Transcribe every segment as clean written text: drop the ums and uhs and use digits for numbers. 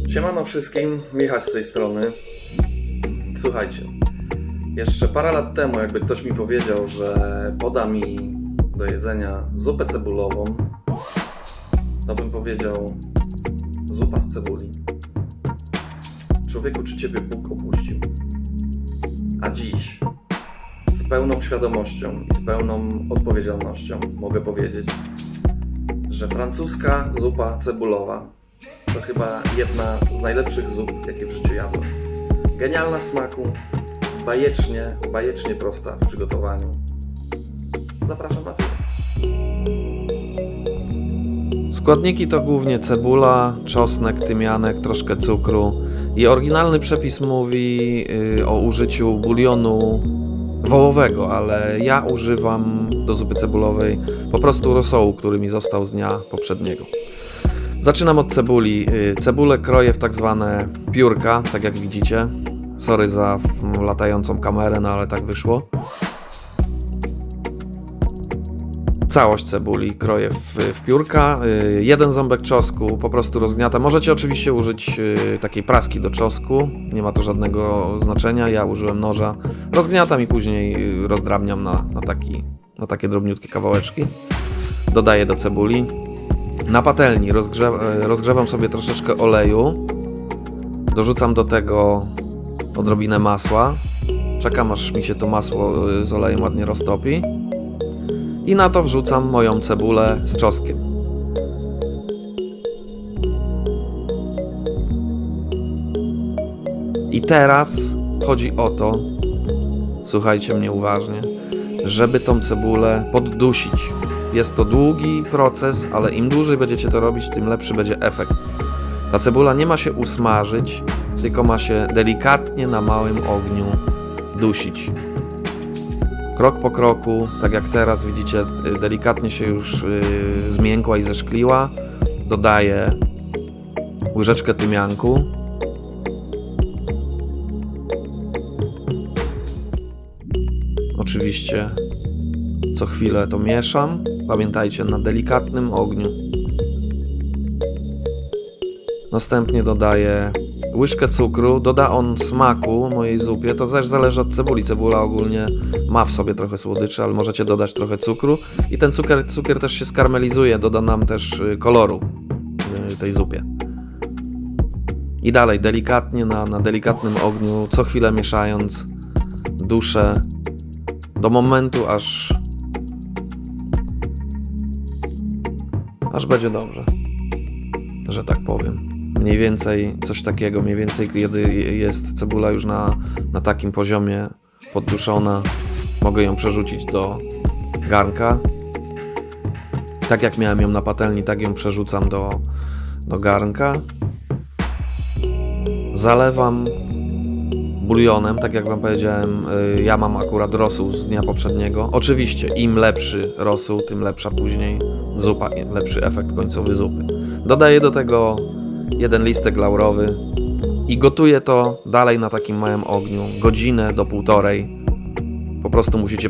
Siemano wszystkim, Michał z tej strony. Słuchajcie, jeszcze parę lat temu jakby ktoś mi powiedział, że poda mi do jedzenia zupę cebulową, to bym powiedział: zupa z cebuli. Człowieku, czy Ciebie Bóg opuścił? A dziś z pełną świadomością i z pełną odpowiedzialnością mogę powiedzieć, że francuska zupa cebulowa to chyba jedna z najlepszych zup, jakie w życiu jadłem. Genialna w smaku, bajecznie prosta w przygotowaniu. Zapraszam na film. Składniki to głównie cebula, czosnek, tymianek, troszkę cukru i oryginalny przepis mówi o użyciu bulionu wołowego, ale ja używam do zupy cebulowej po prostu rosołu, który mi został z dnia poprzedniego. Zaczynam od cebuli. Cebulę kroję w tak zwane piórka, tak jak widzicie. Sorry za latającą kamerę, no ale tak wyszło. Całość cebuli kroję w piórka. Jeden ząbek czosnku po prostu rozgniatam. Możecie oczywiście użyć takiej praski do czosnku. Nie ma to żadnego znaczenia. Ja użyłem noża. Rozgniatam i później rozdrabniam na takie drobniutkie kawałeczki. Dodaję do cebuli. Na patelni rozgrzewam sobie troszeczkę oleju. Dorzucam do tego odrobinę masła. Czekam, aż mi się to masło z olejem ładnie roztopi. I na to wrzucam moją cebulę z czosnkiem. I teraz chodzi o to, słuchajcie mnie uważnie, żeby tą cebulę poddusić. Jest to długi proces, ale im dłużej będziecie to robić, tym lepszy będzie efekt. Ta cebula nie ma się usmażyć, tylko ma się delikatnie na małym ogniu dusić. Krok po kroku, tak jak teraz widzicie, delikatnie się już zmiękła i zeszkliła. Dodaję łyżeczkę tymianku. Oczywiście co chwilę to mieszam. Pamiętajcie, na delikatnym ogniu. Następnie dodaję łyżkę cukru. Doda on smaku mojej zupie. To też zależy od cebuli. Cebula ogólnie ma w sobie trochę słodyczy, ale możecie dodać trochę cukru. I ten cukier też się skarmelizuje. Doda nam też koloru tej zupie. I dalej delikatnie na delikatnym ogniu, co chwilę mieszając, duszę do momentu, aż będzie dobrze, że tak powiem. Mniej więcej coś takiego, kiedy jest cebula już na takim poziomie podduszona, mogę ją przerzucić do garnka. Tak jak miałem ją na patelni, tak ją przerzucam do garnka. Zalewam bulionem, tak jak wam powiedziałem, ja mam akurat rosół z dnia poprzedniego. Oczywiście im lepszy rosół, tym lepsza później zupa, lepszy efekt końcowy zupy. Dodaję do tego jeden listek laurowy i gotuję to dalej na takim małym ogniu, godzinę do półtorej. Po prostu musicie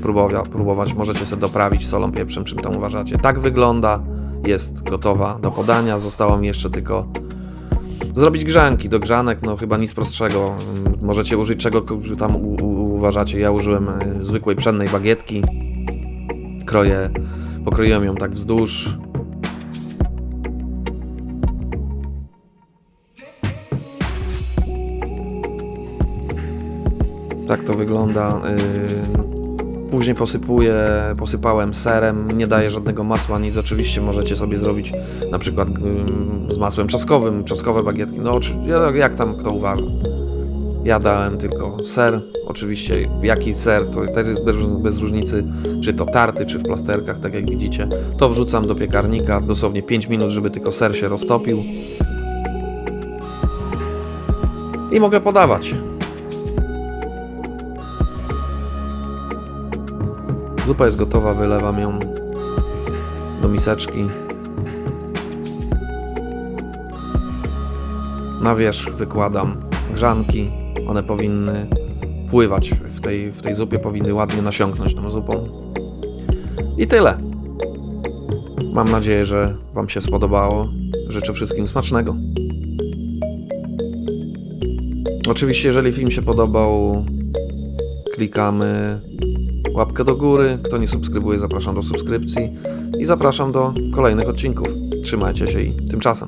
próbować, możecie sobie doprawić solą, pieprzem, czym tam uważacie. Tak wygląda, jest gotowa do podania, zostało mi jeszcze tylko zrobić grzanki. Do grzanek, no chyba nic prostszego. Możecie użyć czego tam uważacie. Ja użyłem zwykłej pszennej bagietki. Pokroiłem ją tak wzdłuż. Tak to wygląda. Później posypałem serem, nie daję żadnego masła, nic. Oczywiście możecie sobie zrobić na przykład z masłem czosnkowym, czosnkowe bagietki, no jak tam kto uważa. Ja dałem tylko ser, oczywiście jaki ser, to też jest bez różnicy, czy to tarty, czy w plasterkach, tak jak widzicie. To wrzucam do piekarnika, dosłownie 5 minut, żeby tylko ser się roztopił. I mogę podawać. Zupa jest gotowa, wylewam ją do miseczki. Na wierzch wykładam grzanki. One powinny pływać w tej zupie, powinny ładnie nasiąknąć tą zupą. I tyle. Mam nadzieję, że Wam się spodobało. Życzę wszystkim smacznego. Oczywiście, jeżeli film się podobał, klikamy łapkę do góry. Kto nie subskrybuje, zapraszam do subskrypcji i zapraszam do kolejnych odcinków. Trzymajcie się i tymczasem.